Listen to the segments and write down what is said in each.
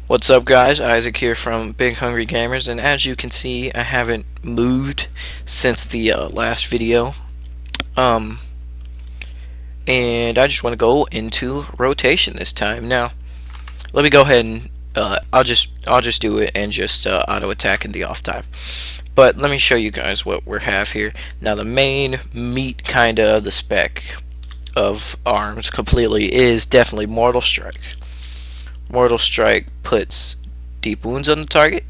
What's up, guys? Isaac here from Big Hungry Gamers, and as you can see, I haven't moved since the last video. Um, and I just want to go into rotation this time. Now, let me go ahead and I'll just do it and just auto attack in the off time. But let me show you guys what we have here. Now, the main meat kind of the spec of arms completely is definitely Mortal Strike. Mortal Strike puts deep wounds on the target.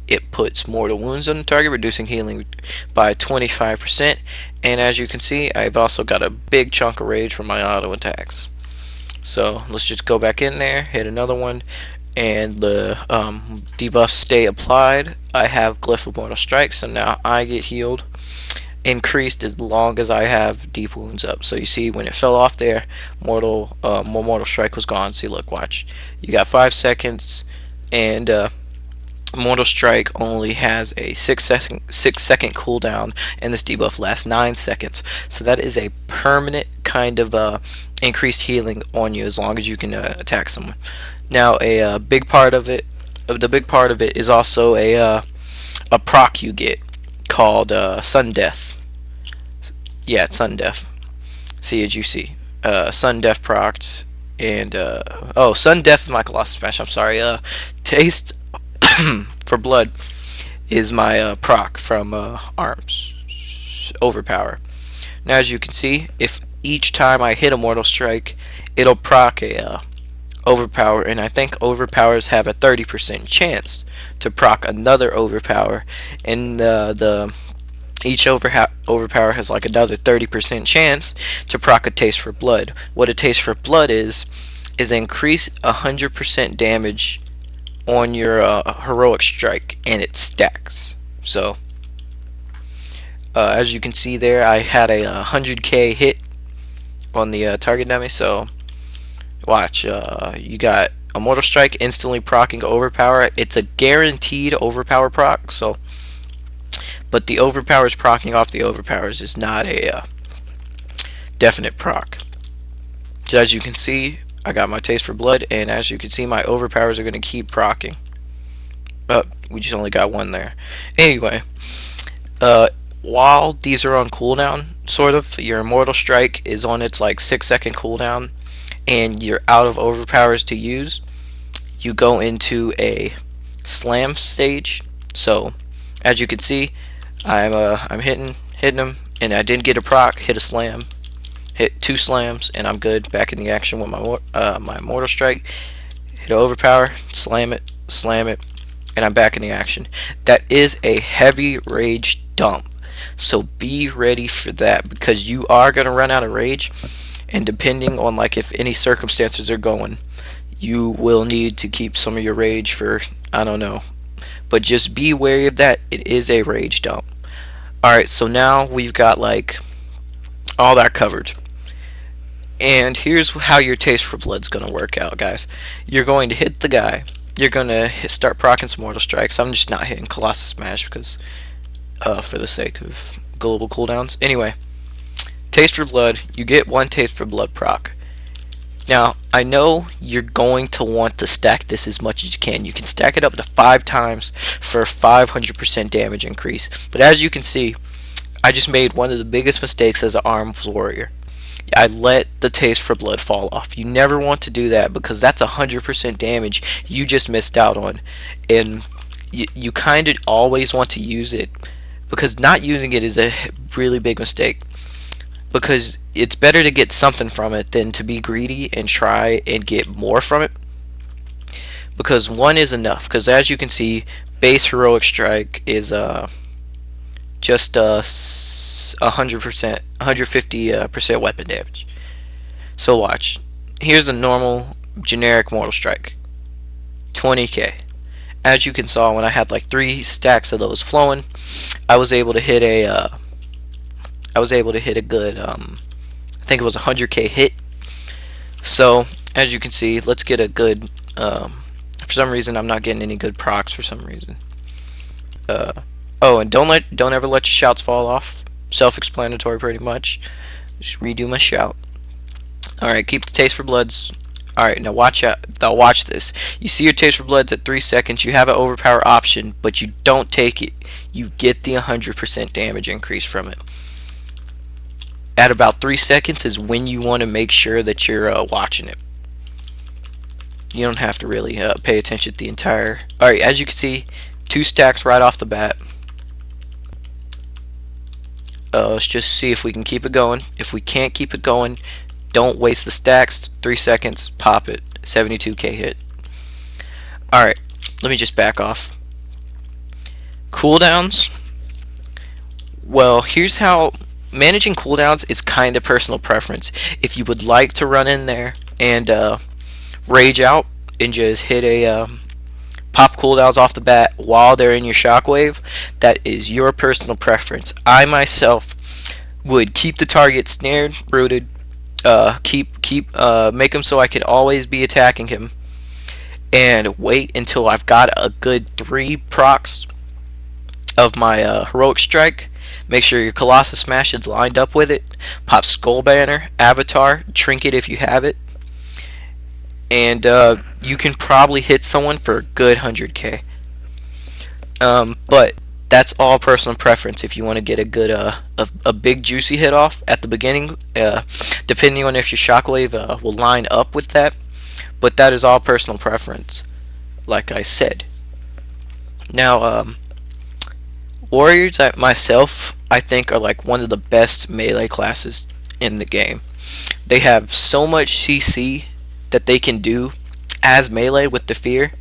It puts mortal wounds on the target, reducing healing by 25%. And as you can see, I've also got a big chunk of rage from my auto attacks. So let's just go back in there, hit another one, and the debuffs stay applied. I have Glyph of Mortal Strike, so now I get healed increased as long as I have deep wounds up. So you see when it fell off there, Mortal Strike was gone. See, look, watch. You got 5 seconds, and Mortal Strike only has a 6-second cooldown, and this debuff lasts 9 seconds. So that is a permanent kind of increased healing on you as long as you can attack someone. Now, a big part of it, is also a proc you get called Sun Death. Yeah, it's Sun Death. See, as you see, Sun Death procs, and Sun Death is my Colossus Smash. I'm sorry. Taste for Blood is my proc from Arms Overpower. Now, as you can see, if each time I hit a Mortal Strike, it'll proc a Overpower, and I think Overpowers have a 30% chance to proc another Overpower, and each Overpower has like another 30% chance to proc a Taste for Blood. What a Taste for Blood is increase 100% damage on your heroic strike, and it stacks. So as you can see there, I had a 100k hit on the target dummy. So watch, you got a Mortal Strike instantly procking Overpower. It's a guaranteed Overpower proc, so, but the Overpowers procking off the Overpowers is not a definite proc. So as you can see, I got my Taste for Blood, and as you can see, my Overpowers are going to keep procking. But we just only got one there. Anyway, while these are on cooldown, sort of, your Immortal Strike is on its like 6-second cooldown, and you're out of Overpowers to use, you go into a slam stage. So as you can see, I'm hitting them, and I didn't get a proc. Hit a slam, hit 2 slams, and I'm good. Back in the action with my Mortal Strike. Hit an Overpower, slam it, and I'm back in the action. That is a heavy rage dump, so be ready for that, because you are gonna run out of rage. And depending on like if any circumstances are going, you will need to keep some of your rage for, I don't know. But just be wary of that. It is a rage dump. Alright, so now we've got like all that covered. And here's how your Taste for Blood's going to work out, guys. You're going to hit the guy. You're going to start procking some Mortal Strikes. I'm just not hitting Colossus Smash because for the sake of global cooldowns. Anyway, Taste for Blood, you get 1 Taste for Blood proc. Now, I know you're going to want to stack this as much as you can. You can stack it up to 5 times for 500% damage increase. But as you can see, I just made one of the biggest mistakes as an Arms Warrior. I let the Taste for Blood fall off. You never want to do that, because that's 100% damage you just missed out on. And you kind of always want to use it, because not using it is a really big mistake. Because it's better to get something from it than to be greedy and try and get more from it. Because 1 is enough. Because as you can see, base heroic strike is just 100%, 150% weapon damage. So watch. Here's a normal generic Mortal Strike, 20k. As you can saw, when I had like 3 stacks of those flowing, I was able to hit a good, I think it was 100k hit. So as you can see, let's get a good, for some reason I'm not getting any good procs for some reason. Oh, and don't ever let your shouts fall off. Self-explanatory pretty much. Just redo my shout. Alright, keep the Taste for Bloods. Alright, now watch out. Now watch this. You see your taste for bloods at 3 seconds. You have an overpower option, but you don't take it. You get the 100% damage increase from it. At about 3 seconds is when you want to make sure that you're watching it. You don't have to really pay attention to the entire... Alright, as you can see, 2 stacks right off the bat. Let's just see if we can keep it going. If we can't keep it going, don't waste the stacks. 3 seconds, pop it. 72k hit. Alright, let me just back off. Cooldowns. Well, here's how... Managing cooldowns is kind of personal preference. If you would like to run in there and rage out and just hit a pop cooldowns off the bat while they're in your shockwave, that is your personal preference. I myself would keep the target snared, rooted, make him so I could always be attacking him, and wait until I've got a good 3 procs of my heroic strike. Make sure your Colossus Smash is lined up with it. Pop Skull Banner, Avatar, Trinket if you have it, and you can probably hit someone for a good 100k. But that's all personal preference. If you want to get a good a big juicy hit off at the beginning, depending on if your shockwave will line up with that. But that is all personal preference, like I said. Now, warriors, myself, I think are like one of the best melee classes in the game. They have so much CC that they can do as melee with the fear.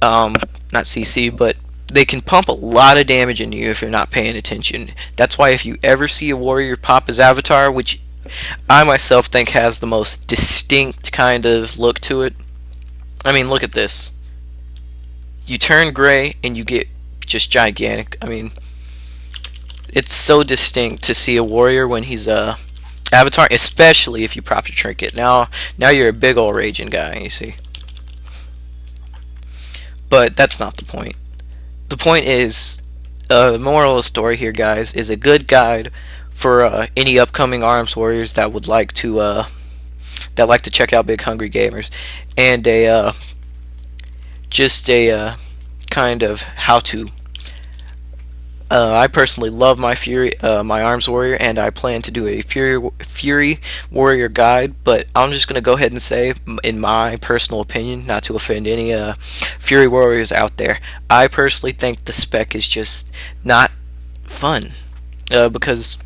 Not CC, but they can pump a lot of damage into you if you're not paying attention. That's why if you ever see a warrior pop his avatar, which I myself think has the most distinct kind of look to it. I mean, look at this. You turn gray and you get just gigantic. I mean, it's so distinct to see a warrior when he's avatar, especially if you prop your trinket. Now you're a big old raging guy, you see. But that's not the point. The point is, the moral of the story here, guys, is a good guide for any upcoming arms warriors that would like to check out Big Hungry Gamers, and just a kind of how to. I personally love my my arms warrior, and I plan to do a fury warrior guide. But I'm just gonna go ahead and say, in my personal opinion, not to offend any fury warriors out there, I personally think the spec is just not fun because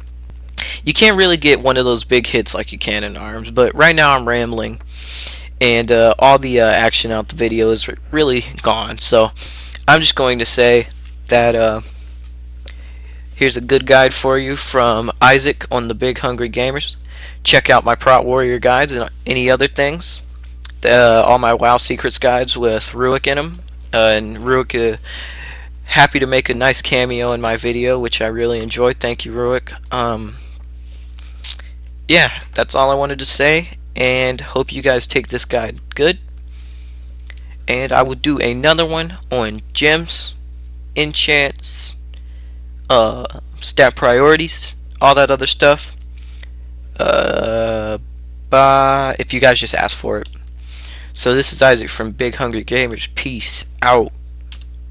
you can't really get one of those big hits like you can in arms. But right now I'm rambling, and all the action out the video is really gone. So I'm just going to say that. Here's a good guide for you from Isaac on the Big Hungry Gamers. Check out my Prot Warrior guides and any other things. All my WoW Secrets guides with Ruik in them. And Ruik, happy to make a nice cameo in my video, which I really enjoyed. Thank you, Ruik. Yeah, that's all I wanted to say. And hope you guys take this guide good. And I will do another one on gems, enchants, stat priorities, all that other stuff. If you guys just ask for it. So this is Isaac from Big Hungry Gamers. Peace out.